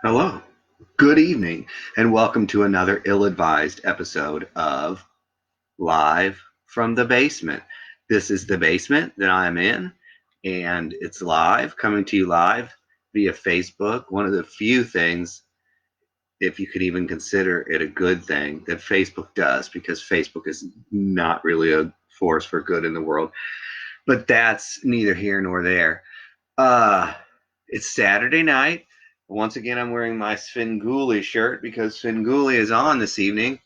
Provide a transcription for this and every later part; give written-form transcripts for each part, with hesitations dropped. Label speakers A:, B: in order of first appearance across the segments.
A: Hello, good evening, and welcome to another ill-advised episode of Live from the Basement. This is the basement that I'm in, and it's live, coming to you live via Facebook. One of the few things, if you could even consider it a good thing, that Facebook does, because Facebook is not really a force for good in the world. But that's neither here nor there. Uh, it's Saturday night. Once again, I'm wearing my Svengoolie shirt because Svengoolie is on this evening.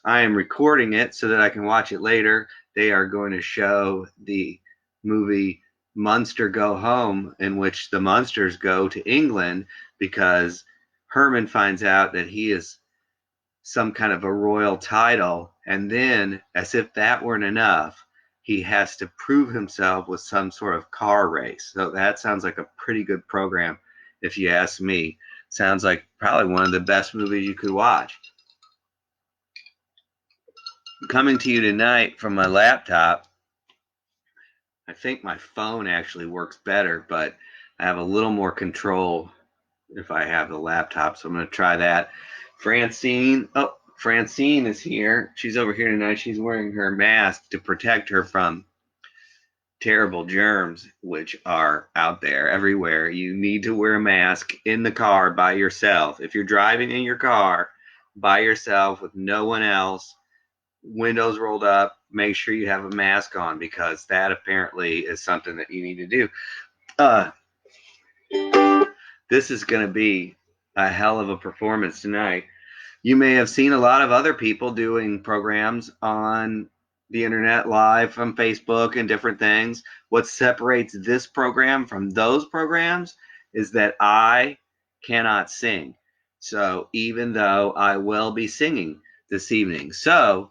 A: I am recording it so that I can watch it later. They are going to show the movie Munster Go Home, in which the Munsters go to England because Herman finds out that he is some kind of a royal title, and then, as if that weren't enough, he has to prove himself with some sort of car race. So that sounds like a pretty good program, if you ask me. Sounds like probably one of the best movies you could watch. Coming to you tonight from my laptop. I think my phone actually works better, but I have a little more control if I have the laptop, so I'm going to try that. Francine is here. She's over here tonight. She's wearing her mask to protect her from terrible germs, which are out there everywhere. You need to wear a mask in the car by yourself. If you're driving in your car by yourself with no one else, windows rolled up, make sure you have a mask on, because that apparently is something that you need to do. This is going to be a hell of a performance tonight. You may have seen a lot of other people doing programs on the internet live from Facebook and different things. What separates this program from those programs is that I cannot sing. So even though I will be singing this evening. So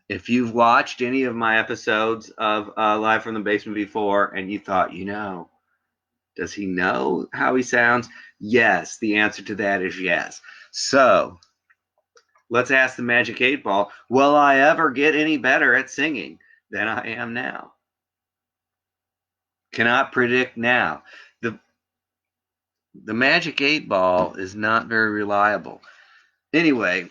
A: if you've watched any of my episodes of Live from the Basement before and you thought, does he know how he sounds? Yes, the answer to that is yes. So let's ask the Magic 8 Ball, will I ever get any better at singing than I am now? Cannot predict now. The, the Magic 8 Ball is not very reliable. Anyway,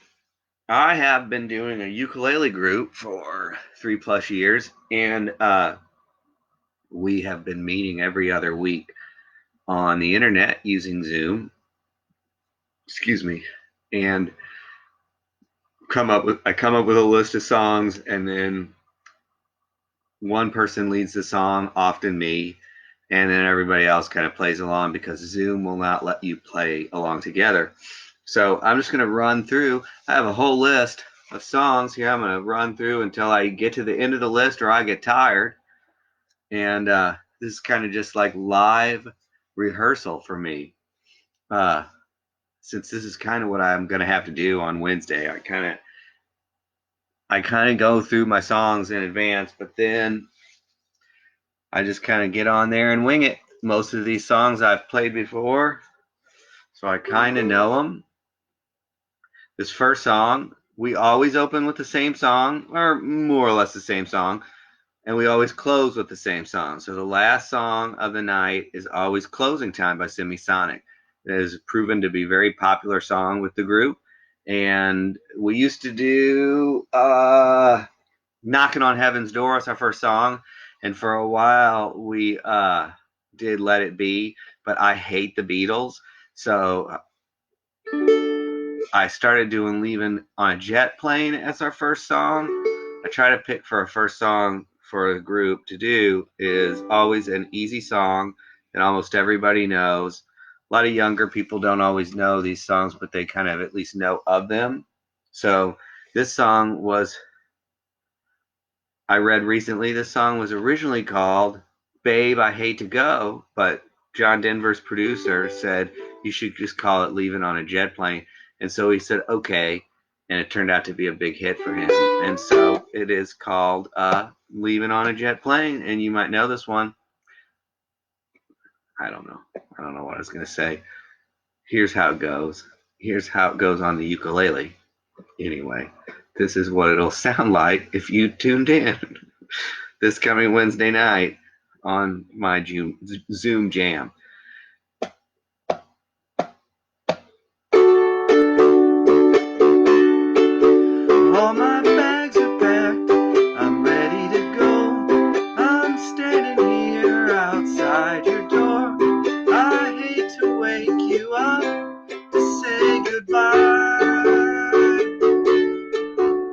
A: I have been doing a ukulele group for 3+ years, and we have been meeting every other week on the internet using Zoom. Excuse me. And I come up with a list of songs, and then one person leads the song, often me, and then everybody else kind of plays along, because Zoom will not let you play along together. So I'm just going to run through. I have a whole list of songs here. I'm going to run through until I get to the end of the list or I get tired. And this is kind of just like live rehearsal for me. Since this is kind of what I'm going to have to do on Wednesday, I kind of go through my songs in advance, but then I just kind of get on there and wing it. Most of these songs I've played before, so I kind of know them. This first song, we always open with the same song, or more or less the same song, and we always close with the same song. So the last song of the night is always Closing Time by Semisonic. It has proven to be a very popular song with the group. And we used to do Knocking on Heaven's Door as our first song. And for a while, we did Let It Be, but I hate the Beatles. So I started doing Leaving on a Jet Plane as our first song. I try to pick for a first song for a group to do is always an easy song that almost everybody knows. A lot of younger people don't always know these songs, but they kind of at least know of them. So this song was, I read recently, this song was originally called Babe, I Hate to Go, but John Denver's producer said you should just call it Leaving on a Jet Plane. And so he said, okay. And it turned out to be a big hit for him. And so it is called Leaving on a Jet Plane. And you might know this one. I don't know. I don't know what I was going to say. Here's how it goes. Here's how it goes on the ukulele. Anyway, this is what it'll sound like if you tuned in this coming Wednesday night on my Zoom jam. goodbye.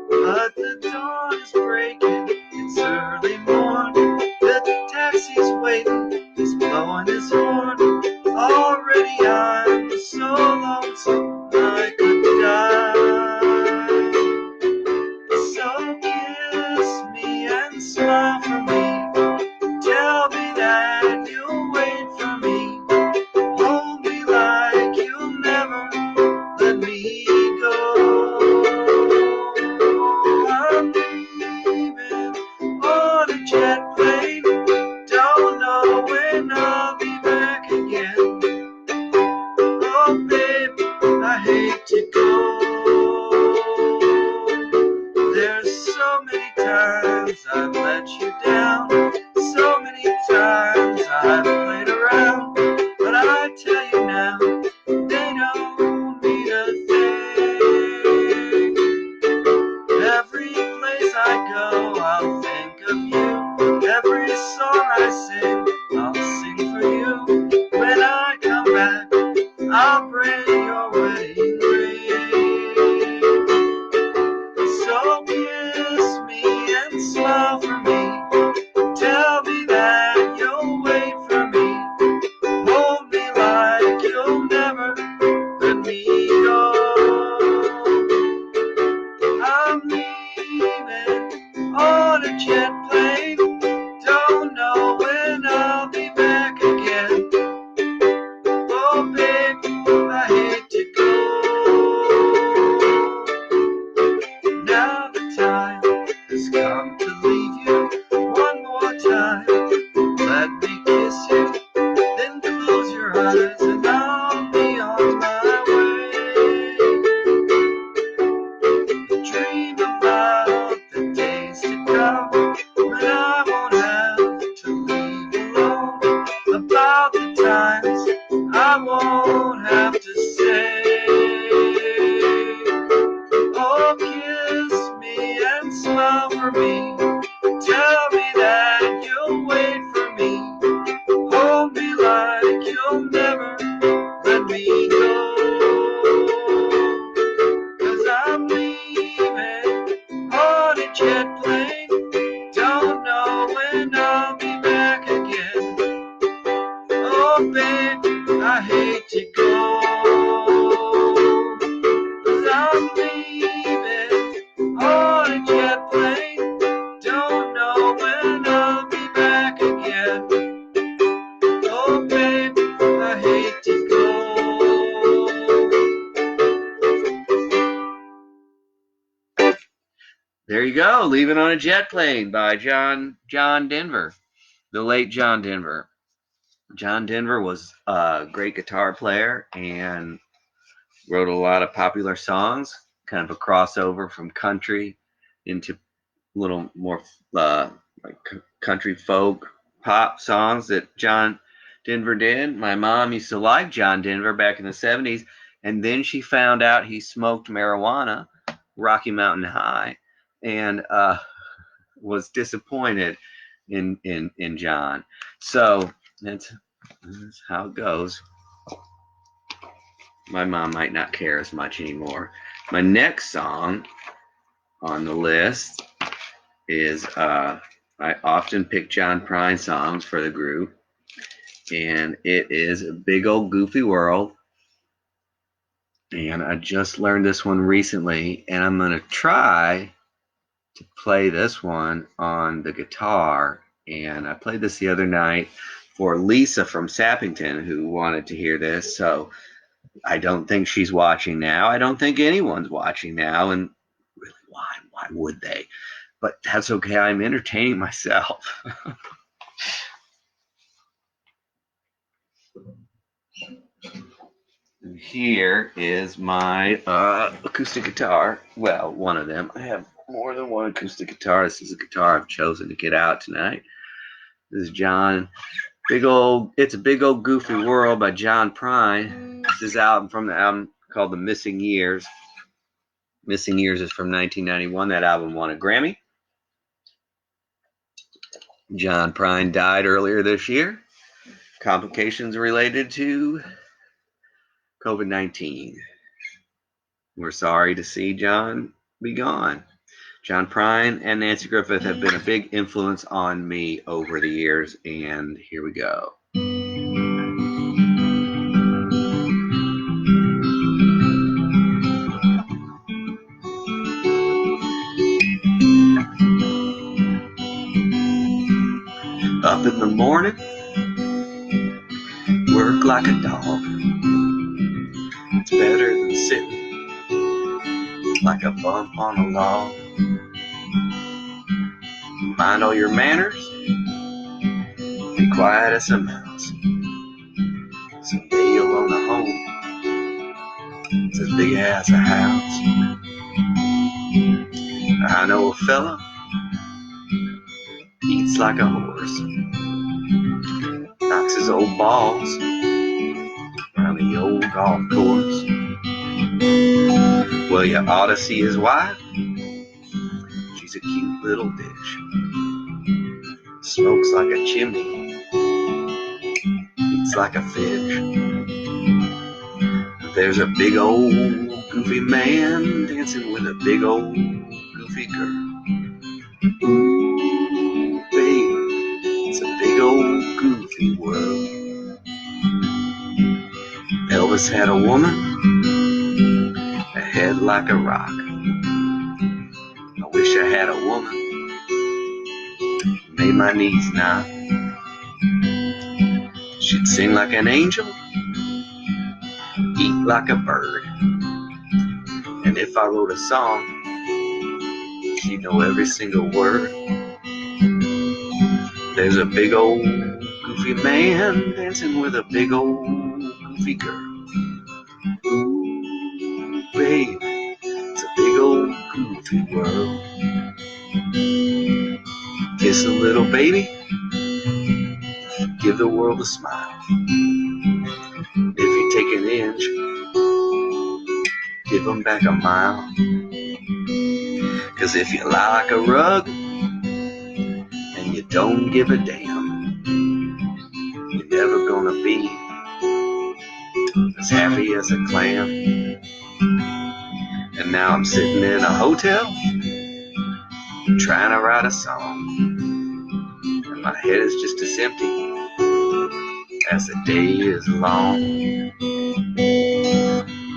A: But the dawn is breaking, it's early morn. The taxi's waiting, he's blowing his horn. Already I'm so lonesome I could die. So kiss me and smile for me. Tell me that you'll wait for me. Hold me like you'll never let me go. I'm leaving on a jet plane. Don't know when I'll be back again. Oh, babe, I hate to go. There's so many times I've let you down. So many times I've played around. But I tell you now, they don't mean a thing. Every place I go, I'll think of you. Every song I sing, I'll sing for you. When I come back, I'll bring your wedding ring. So kiss me and smile for me. Tell me that you'll wait for me. Hold me like you'll never let me go. I'm leaving on a jet plane. Don't know when I'll be back again. Oh, babe, I hate to go. Now the time has come to leave you one more time. Let me kiss you, then close your eyes and I'll be on my way. Dream about the days to come when I won't have to leave alone. About the times I won't have to say. Oh, kiss me and smile for me. Tell me that you'll wait for me. Hold me like you'll never let me go. 'Cause I'm leaving on a jet plane. Don't know when I'll be back again. Oh, babe, I hate to go. 'Cause I'm leaving on a jet plane. Don't know when I'll be back again. Oh, babe, I hate to go. There you go, Leaving on a Jet Plane by John Denver, the late John Denver. John Denver was a great guitar player and wrote a lot of popular songs, kind of a crossover from country into a little more like country folk pop songs that John Denver did. My mom used to like John Denver back in the 70s, and then she found out he smoked marijuana, Rocky Mountain High, and was disappointed in John. So that's how it goes. My mom might not care as much anymore. My next song on the list is I often pick John Prine songs for the group, and it is A Big Old Goofy World. And I just learned this one recently, and I'm going to try to play this one on the guitar. And I played this the other night for Lisa from Sappington, who wanted to hear this. So I don't think she's watching now. I don't think anyone's watching now. And really, why would they? But that's okay. I'm entertaining myself. Here is my acoustic guitar. Well, one of them. I have more than one acoustic guitar. This is a guitar I've chosen to get out tonight. This is John. It's a Big Old Goofy World by John Prine. This is album from the album called The Missing Years. Missing Years is from 1991. That album won a Grammy. John Prine died earlier this year. Complications related to COVID-19. We're sorry to see John be gone. John Prine and Nancy Griffith have been a big influence on me over the years, and here we go. Up in the morning, work like a dog. It's better than sitting like a bump on a log. Mind all your manners, be quiet as a mouse. Someday you'll own a home, it's as big as a house. I know a fella, eats like a horse, knocks his old balls around the old golf course. Well, you ought to see his wife, she's a cute little dish, smokes like a chimney, eats like a fish. There's a big old goofy man dancing with a big old goofy girl. Ooh, baby, it's a big old goofy world. Elvis had a woman, a head like a rock. I wish I had a woman, made my knees knock. She'd sing like an angel, eat like a bird. And if I wrote a song, she'd know every single word. There's a big old goofy man dancing with a big old goofy girl. Ooh, baby, it's a big old goofy world. Kiss a little baby, give the world a smile. If you take an inch, give them back a mile. 'Cause if you lie like a rug and you don't give a damn, you're never gonna be as happy as a clam. And now I'm sitting in a hotel trying to write a song, and my head is just as empty as the day is long.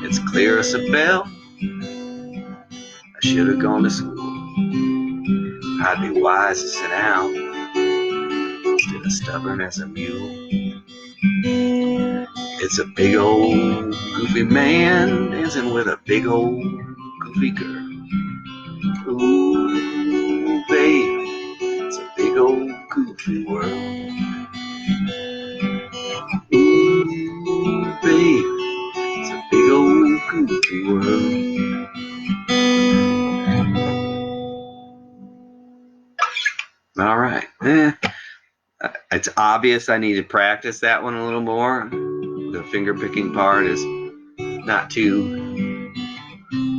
A: It's clear as a bell, I should have gone to school. I'd be wise to sit down instead of stubborn as a mule. It's a big old goofy man dancing with a big old goofy girl. Ooh, baby, it's a big old goofy world. Ooh, baby, it's a big old goofy world. All right. It's obvious I need to practice that one a little more. The finger picking part is not too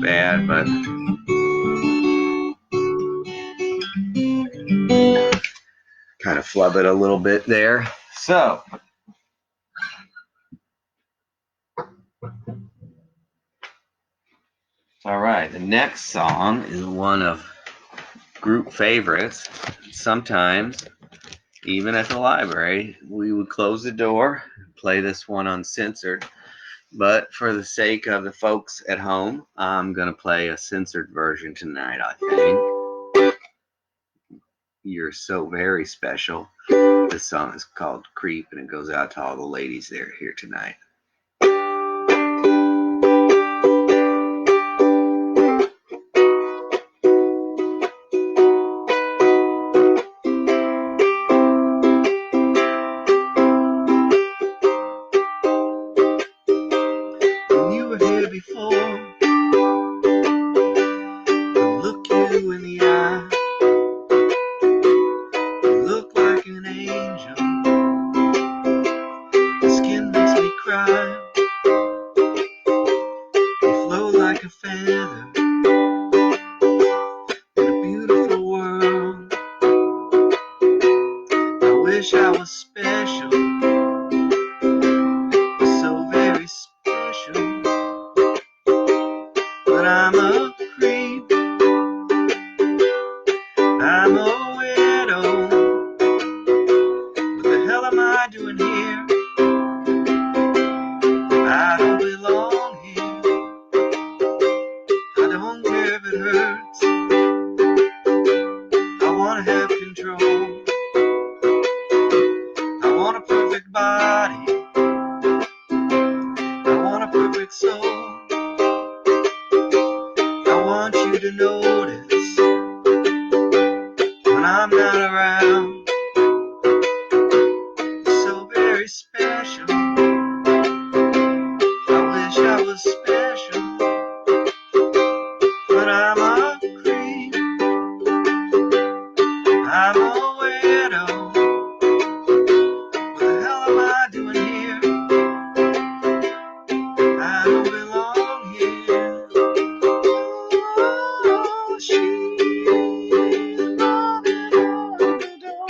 A: bad, but kind of flub it a little bit there. So, all right, the next song is one of group favorites. Sometimes, even at the library, we would close the door, play this one uncensored. But for the sake of the folks at home, I'm going to play a censored version tonight, I think. You're so very special. This song is called Creep, and it goes out to all the ladies that are here tonight. When you were here before, I look you in the eye. You look like an angel. Your skin makes me cry. You flow like a feather in a beautiful world. I wish I was special, so very special. But but I'm a creep. I'm a widow. What the hell am I doing here? I don't belong here. I don't care if it hurts. I wanna have control. I want a perfect body. I want a perfect soul. I want you to notice when I'm not around. You're so very special. I wish I was special, but I'm a creep. I'm a widow. What the hell am I doing here? I don't belong here. Oh, she's knocking on the door.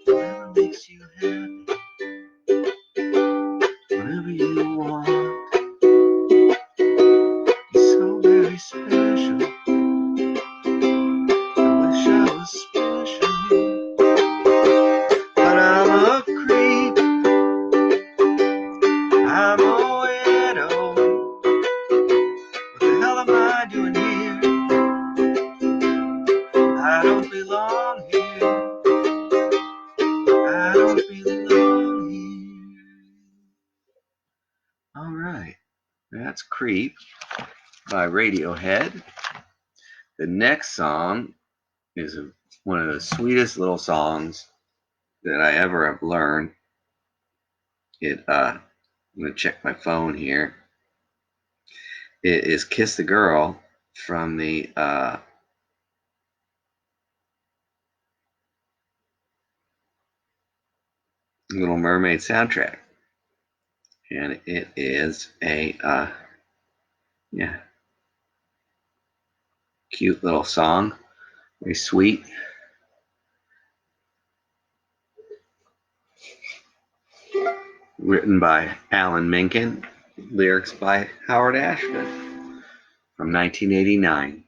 A: Whatever makes you happy, whatever you want. You're so very special. I wish I was special, but I'm a creep. I'm a widow. What the hell am I doing here? I don't belong here. I don't belong here. All right, that's Creep by Radiohead. The next song is one of the sweetest little songs that I ever have learned. I'm going to check my phone here. It is Kiss the Girl from the Little Mermaid soundtrack. And it is a cute little song, very sweet. Written by Alan Menken, lyrics by Howard Ashman from 1989.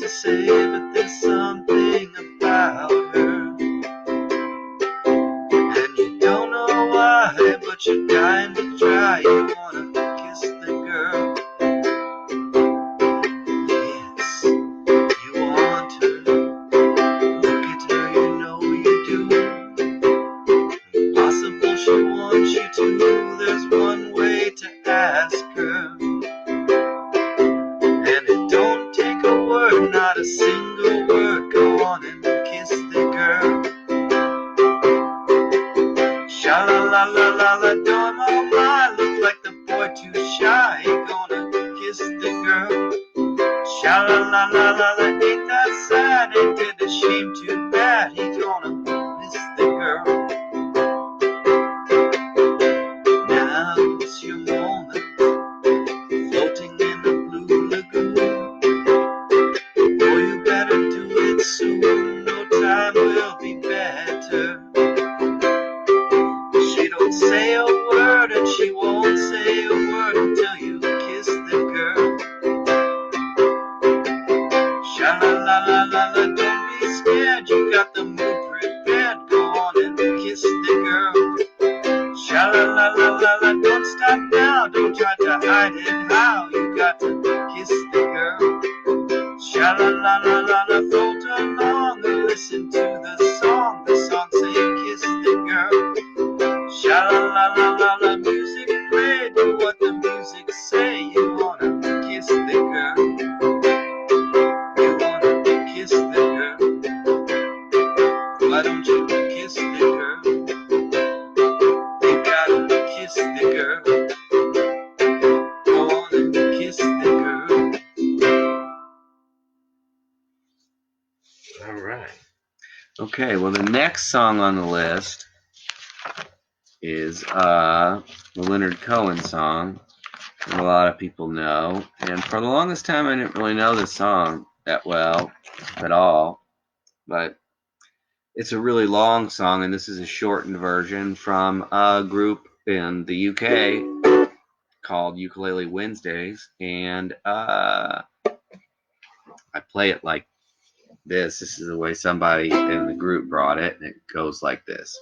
A: Say, but there's something about her, and you don't know why, but you're dying to try. You wanna kiss the girl. Yes, you want her. Look at her, you know you do. Impossible she wants you to. There's one way to ask her, and it don't take a word, not a single word. Go on and kiss the girl. Sha la la la la la, don't oh my, look like the boy too shy. Gonna kiss the girl. Sha la la la la la, ain't that sad? Ain't it a shame? Too bad. He gonna miss the girl. Now's your moment, floating in the blue lagoon. Boy, you better do it soon. No time will be better. She don't say a word, and she won't say a word until you kiss the girl. Sha la la la la la, don't be scared. You got the mood prepared. Go on and kiss the girl. Sha la la la la la, don't stop now. Don't try to hide it. How you got to kiss the girl. Sha la la la la la, float along and listen to the song. The song say kiss the girl. Sha la la la la la, music play. Do what the music say. You wanna kiss Okay, well, the next song on the list is the Leonard Cohen song that a lot of people know. And for the longest time, I didn't really know this song that well at all. But it's a really long song, and this is a shortened version from a group in the UK called Ukulele Wednesdays. And I play it like this. This is the way somebody in the group brought it, and it goes like this.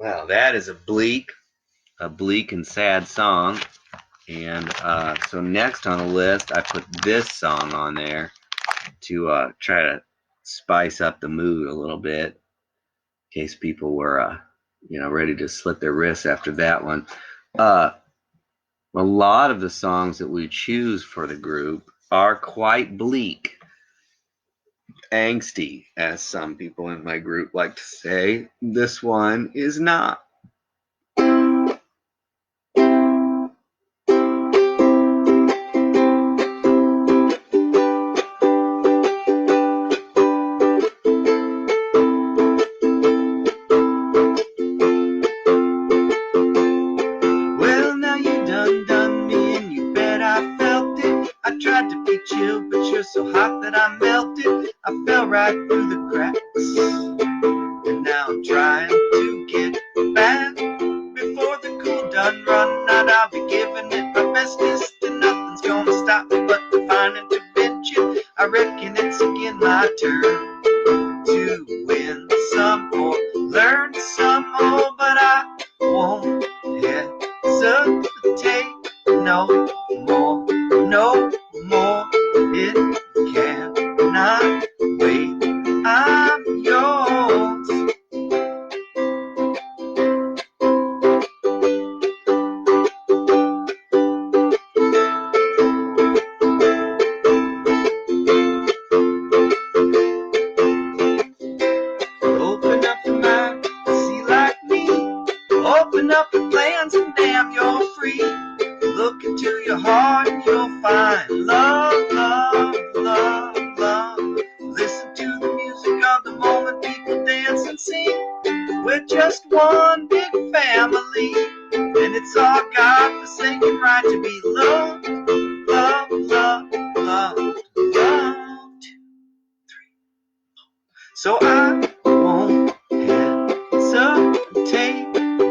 A: Well, that is a bleak and sad song. And so next on the list, I put this song on there to try to spice up the mood a little bit, in case people were, ready to slit their wrists after that one. A lot of the songs that we choose for the group are quite bleak, angsty, as some people in my group like to say. This one is not. So hot that I melted, I fell right through the cracks, and now I'm trying to get back. Before the cool done run out, I'll be giving it my bestest, and nothing's gonna stop me but divine intervention. I reckon it's again my turn to win some or learn some more, but I won't hesitate. just one big family, and it's our God-forsaken right to be loved, loved, loved, loved, loved. So I won't hesitate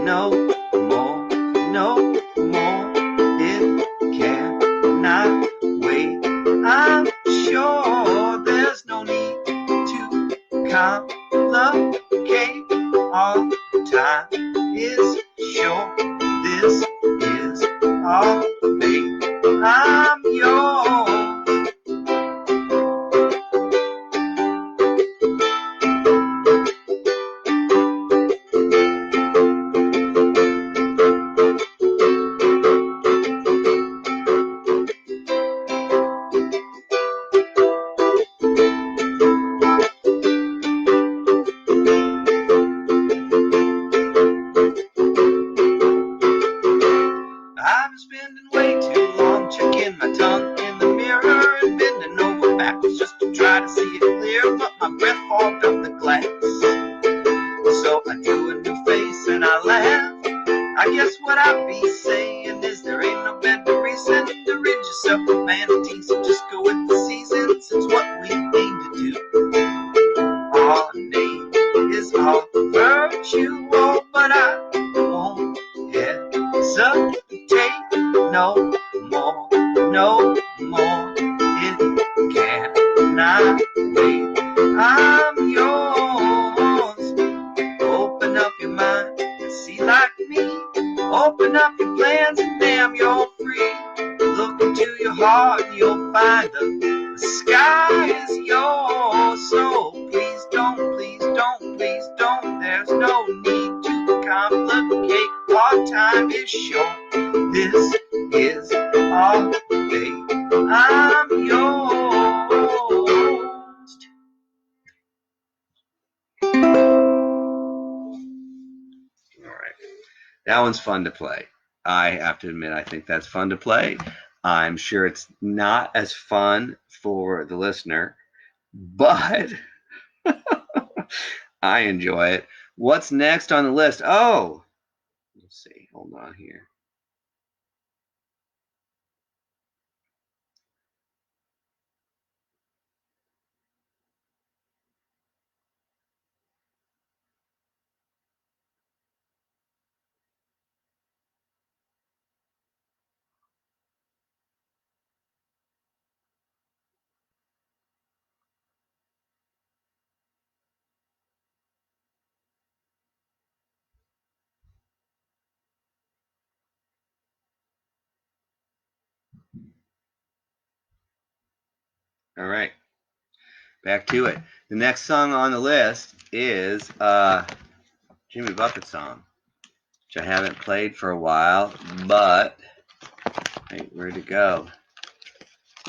A: no more, no more. It cannot wait. I'm sure there's no need to complicate. All time is short. This is our fate. I'm yours. I've been spending way too long checking my tongue in the mirror and bending over backwards just to try to see it clear, but my breath fogged up the glass. So I drew a new face and I laughed. I guess what I'd be saying is there ain't no better reason to rid yourself of vanity, so just go with the seasons. It's what we aim to do. Our name is all virtual, but I won't hesitate no more, no more. It cannot wait. I'm yours. Open up your mind and see like me. Open up your plans and damn, you're free. Look into your heart and you'll find the sky is yours. So please don't, please don't, please don't. There's no need to complicate. Our time is short. This is our day. I'm yours. All right. That one's fun to play. I have to admit, I think that's fun to play. I'm sure it's not as fun for the listener, but I enjoy it. What's next on the list? Oh, let's see. Hold on here. All right. Back to it. The next song on the list is Jimmy Buffett song, which I haven't played for a while, but hey, where'd it go?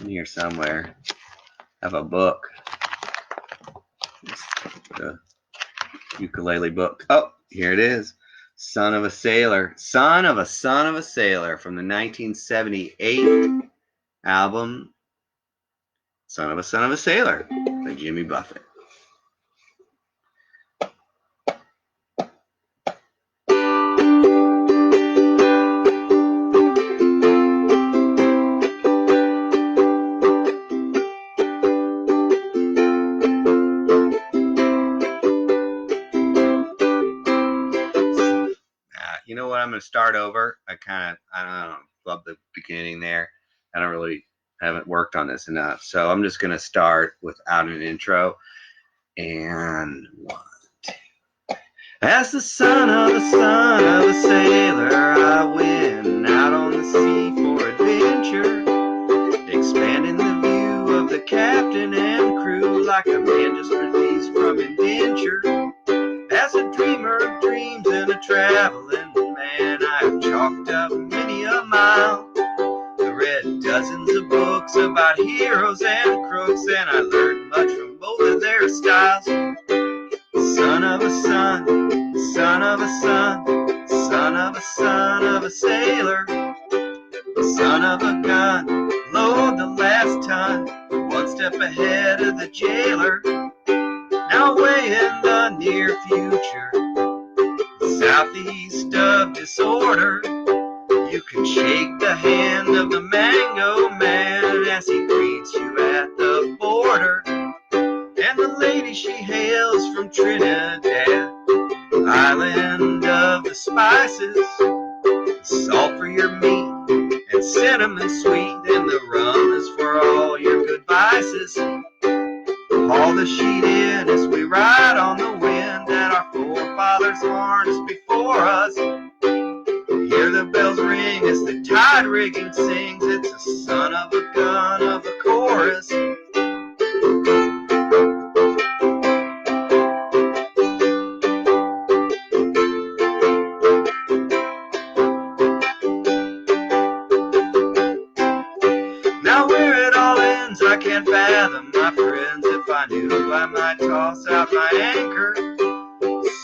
A: In here somewhere. I have a book. The ukulele book. Oh, here it is. Son of a Sailor. Son of a Sailor from the 1978 album Son of a Sailor by Jimmy Buffett. You know what? I'm going to start over. I don't know, love the beginning there. Haven't worked on this enough. So I'm just going to start without an intro. And 1, 2. As the son of a sailor, I went out on the sea for adventure, expanding the view of the captain and crew like a man just released from indenture. As a dreamer of dreams and a traveling man, I have chalked up many a mile. I read dozens of books about heroes and crooks, and I learned much from both of their styles. Son of a son, son of a son, son of a sailor, son of a gun, load the last ton, one step ahead of the jailer. Now away in the near future, border. You can shake the hand of the mango man as he greets you at the border. And the lady, she hails from Trinidad, island of the spices, salt for your meat and cinnamon sweet, and the rum is for all your good vices. Haul the sheet in as we ride on the wind, and our forefathers harnessed before us. Hear the bells ring as the tide rigging sings. It's a son of a gun of a chorus. Now where it all ends I can't fathom, my friends. If I knew I might toss out my anchor.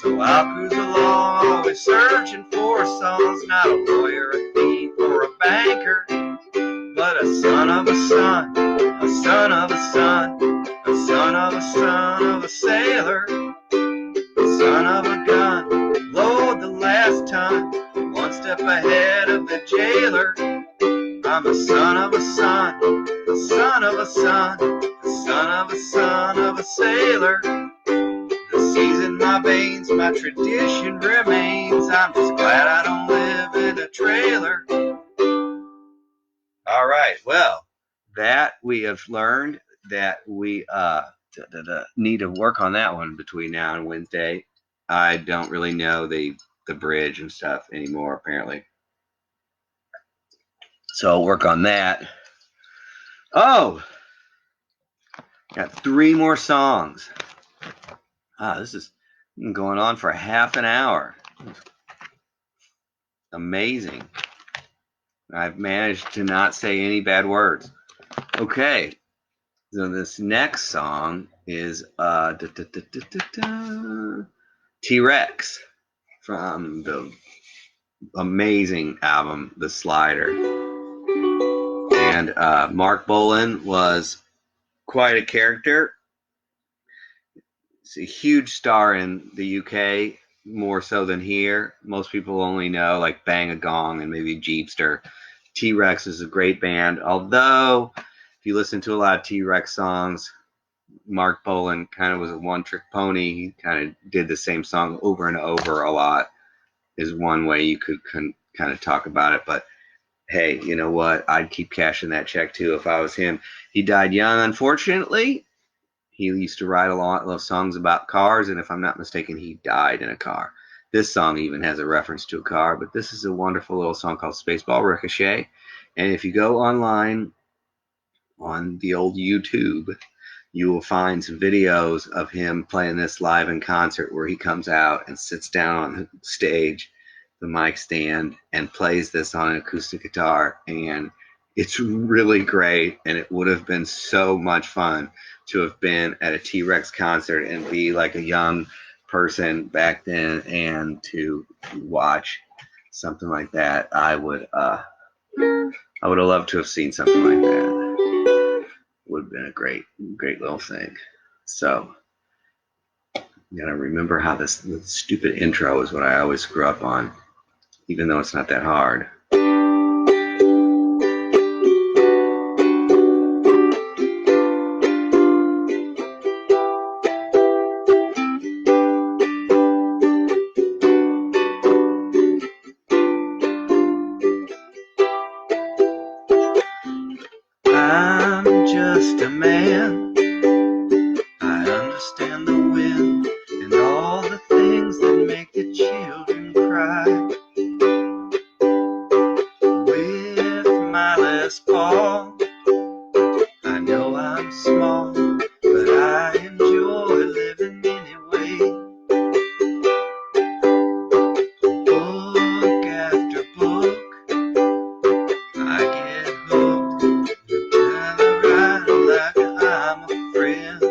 A: So I'll cruise along, always searching for songs. Not a lawyer, a thief, or a banker, but a son of a son, a son of a son, a son of a son of a sailor, a son of a gun. Load the last ton, one step ahead of the jailer. I'm a son of a son, a son of a son, a son of a son of a sailor. The seas in my veins, my tradition remains. I'm just glad I don't live in a trailer. All right, well, that we have learned that we need to work on that one between now and Wednesday. I don't really know the bridge and stuff anymore, apparently. So I'll work on that. Oh, got 3 more songs. This is going on for half an hour. Amazing. I've managed to not say any bad words. Okay, so this next song is T-Rex from the amazing album The Slider. And Mark Bolan was quite a character. He's a huge star in the UK, more so than here. Most people only know like Bang a Gong and maybe Jeepster. T-Rex is a great band, although if you listen to a lot of T-Rex songs, Mark Bolan kind of was a one-trick pony. He kind of did the same song over and over a lot, is one way you could kind of talk about it. But hey, you know what? I'd keep cashing that check too if I was him. He died young, unfortunately. He used to write a lot of songs about cars, and if I'm not mistaken, he died in a car. This song even has a reference to a car, but this is a wonderful little song called Spaceball Ricochet. And if you go online on the old YouTube, you will find some videos of him playing this live in concert where he comes out and sits down on the stage, the mic stand, and plays this on an acoustic guitar. And it's really great, and it would have been so much fun to have been at a T-Rex concert and be like a young person back then, and to watch something like that. I would have loved to have seen something like that. Would have been a great little thing. So you gotta remember how this stupid intro is what I always screw up on, even though it's not that hard. I'm just a man. I understand the wind and all the things that make the children cry. With my Les Paul, I know I'm small, but I enjoy living anyway. Book after book, I get hooked. Tell her right like I'm a friend.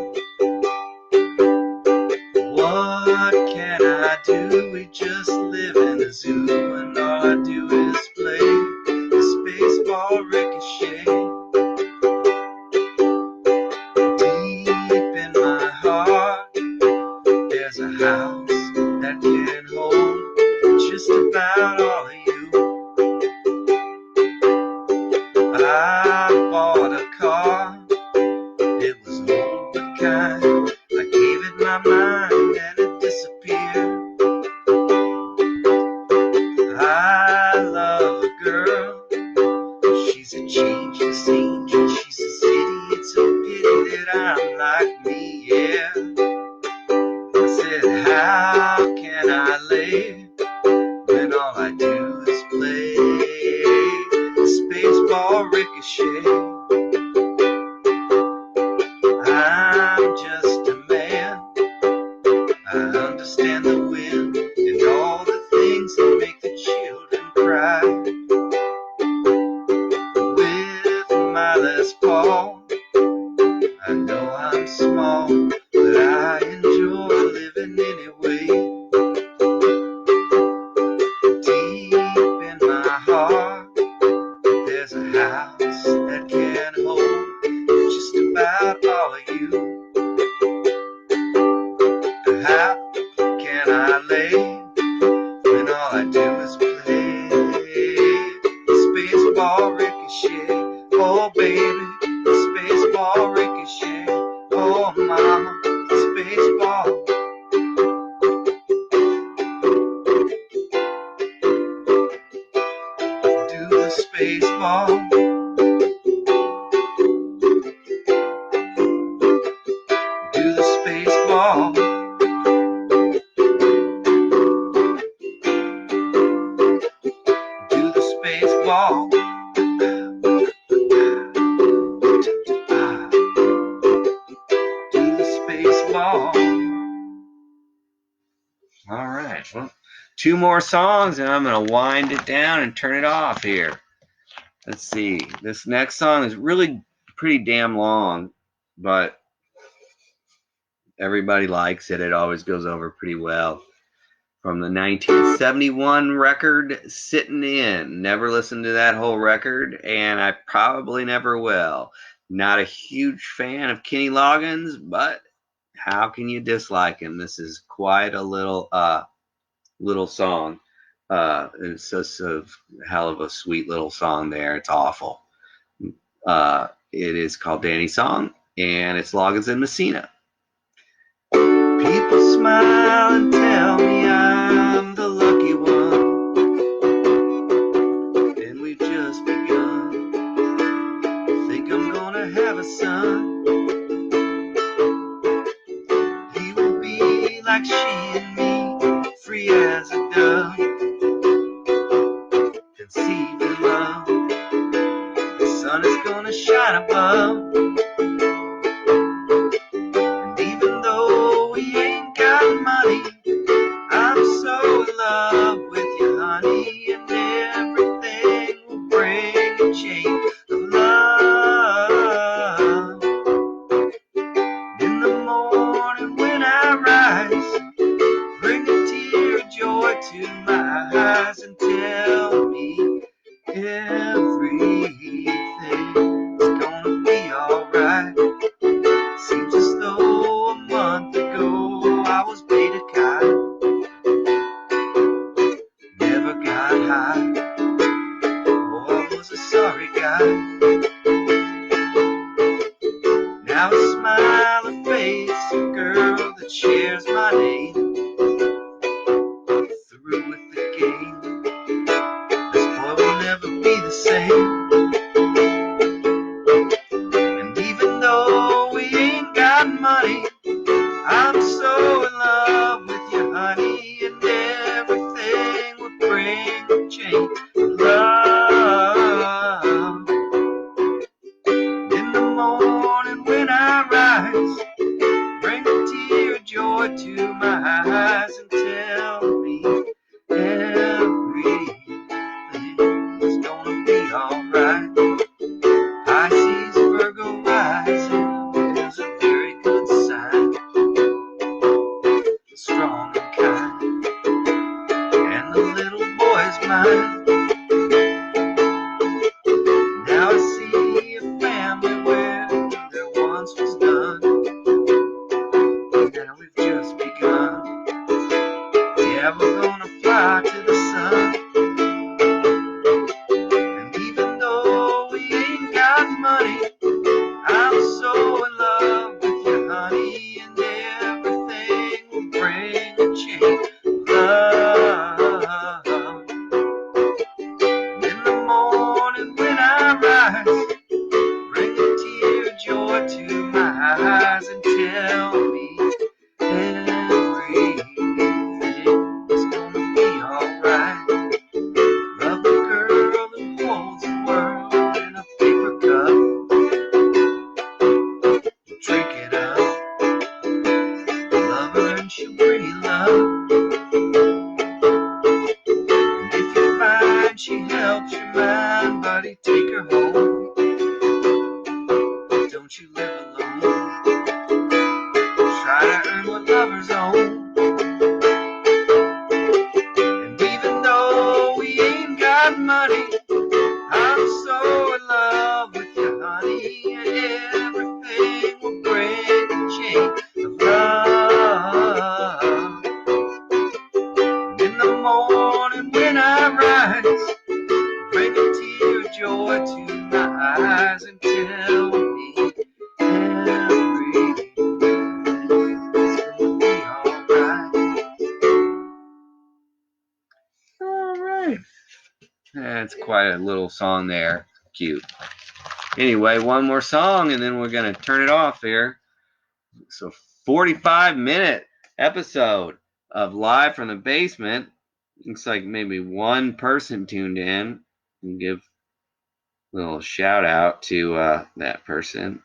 A: What can I do? We just live in a zoo, and all I do is play the Spaceball Ricochet. Deep in my heart, there's a house that can hold just about all of you. my mind and it disappeared. I love a girl. She's a changeless angel. She's a city. It's a pity that I'm like me, yeah. I said, how can I live when all I do is play the Spaceball Ricochet? I'm just a man. I understand the wind and all the things that make the children cry. With my Les Paul, I know I'm small, but I enjoy living anyway. Deep in my heart, there's a house that can hold just about all of you. How can I lay when all I do is play the Spaceball Ricochet? Oh baby, the Spaceball Ricochet. Oh mama, the Spaceball. Do the Spaceball. Do the Spaceball. Do the Spaceball. Do the Spaceball. All right. Well, 2 more songs and I'm going to wind it down and turn it off here. Let's see. This next song is really pretty damn long, but everybody likes it. It always goes over pretty well. From the 1971 record, Sittin' In. Never listened to that whole record, and I probably never will. Not a huge fan of Kenny Loggins, but how can you dislike him? This is quite a little song. It's just a hell of a sweet little song there. It's awful. It is called Danny's Song, and it's Loggins and Messina. People smile and tell me I'm the lucky one, and we've just begun. Think I'm gonna have a son. He will be like she and me, free as a dove, conceived in love. The sun is gonna shine above. And even though we ain't got money, I'm so in love with you, honey, and everything will bring a chain of love. In the morning when I rise, bring a tear of joy to my eyes and tell me everything's gonna be alright. Seems as though a month ago I was beta kite, never got high. Oh, I was a sorry guy. Now a smile and face, a girl that shares my name. Through with the game, this boy will never be the same. And even though we ain't got money, I'm so in love with you, honey, and everything will bring a change of love. In the morning when I rise, bring a tear of joy to my eyes and tell me everything's gonna be alright. High seas, Virgo rising is a very good sign. Strong and kind, and the little boy's mine. Now I see a family where there once was none, and now we've just begun. Yeah, we're gonna fly to the sun. And even though we ain't got money, I'm so in love with you, honey, and everything find she'll bring you love. And if you find she helps your mind, buddy, take her home. Don't you live alone. Try to earn what lovers own. And even though we ain't got money, I'm so in love with you, honey. Everything will break the chain of love. And in the morning when I rise, bring a tear of joy to my eyes and tell me everything's gonna be alright. Alright. That's quite a little song there. Cute. Anyway, one more song and then we're going to turn it off here. So 45-minute episode of Live from the Basement. Looks like maybe one person tuned in. And give a little shout out to that person.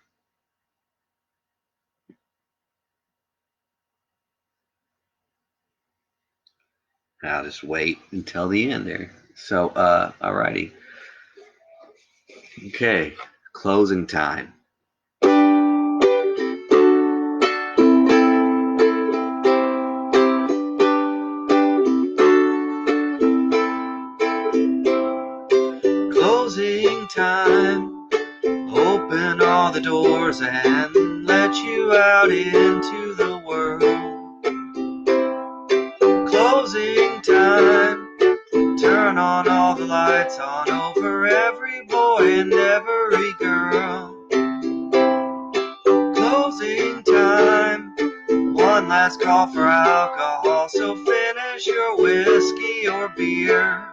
A: I'll just wait until the end there. So, alrighty. Okay, closing time. Closing time. Open all the doors and let you out into the world. Closing time. Turn on all the lights on over every boy and every girl. Closing time. One last call for alcohol, so finish your whiskey or beer.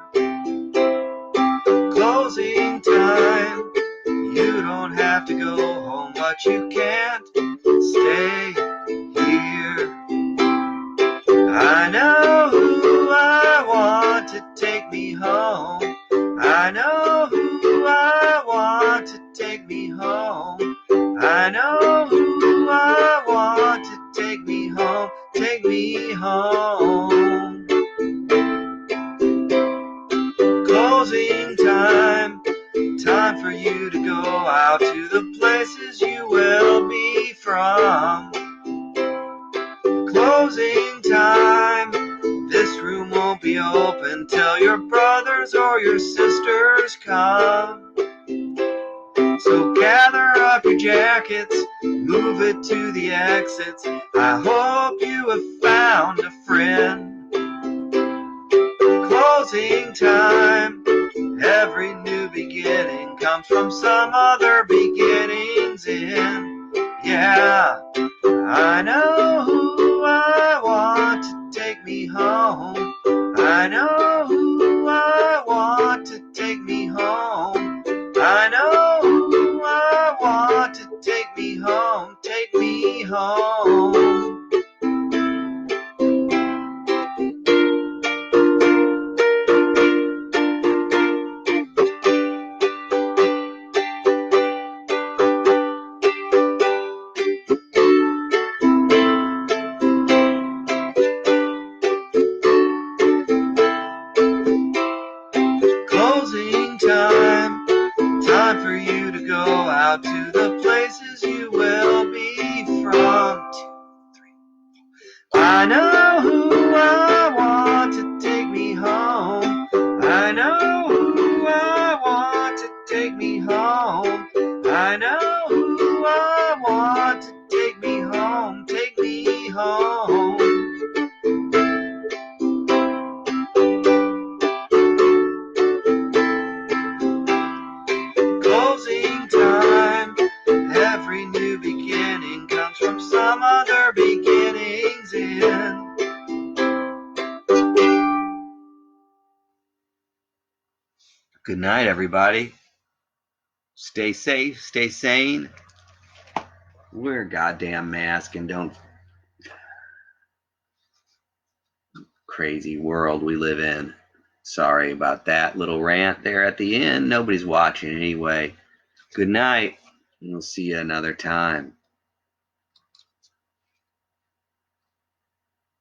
A: Closing time. You don't have to go home, but you can't stay here. I know who I want to take me home. I know who I want to take me home. I know who I want to take me home. Take me home. Closing time. Time for you to go out to the places you will be from. Closing time. This room won't be open till your brothers or your sisters come. So gather up your jackets, move it to the exits. I hope you have found a friend. Closing time. Every new beginning comes from some other beginning's end. Yeah, I know who I want to take me home. I know who I want to take me home. I know who I want to take me home. Take me home. Time for you to go out to the places you will be from. 2, 3, 4. I know who I want to take me home. I know who I want to take me home. I know who I want to take me home. Take me home. Closing time. Every new beginning comes from some other beginning's end. Good night, everybody. Stay safe, stay sane. Wear a goddamn mask and don't. Crazy world we live in. Sorry about that little rant there at the end. Nobody's watching anyway. Good night. We'll see you another time.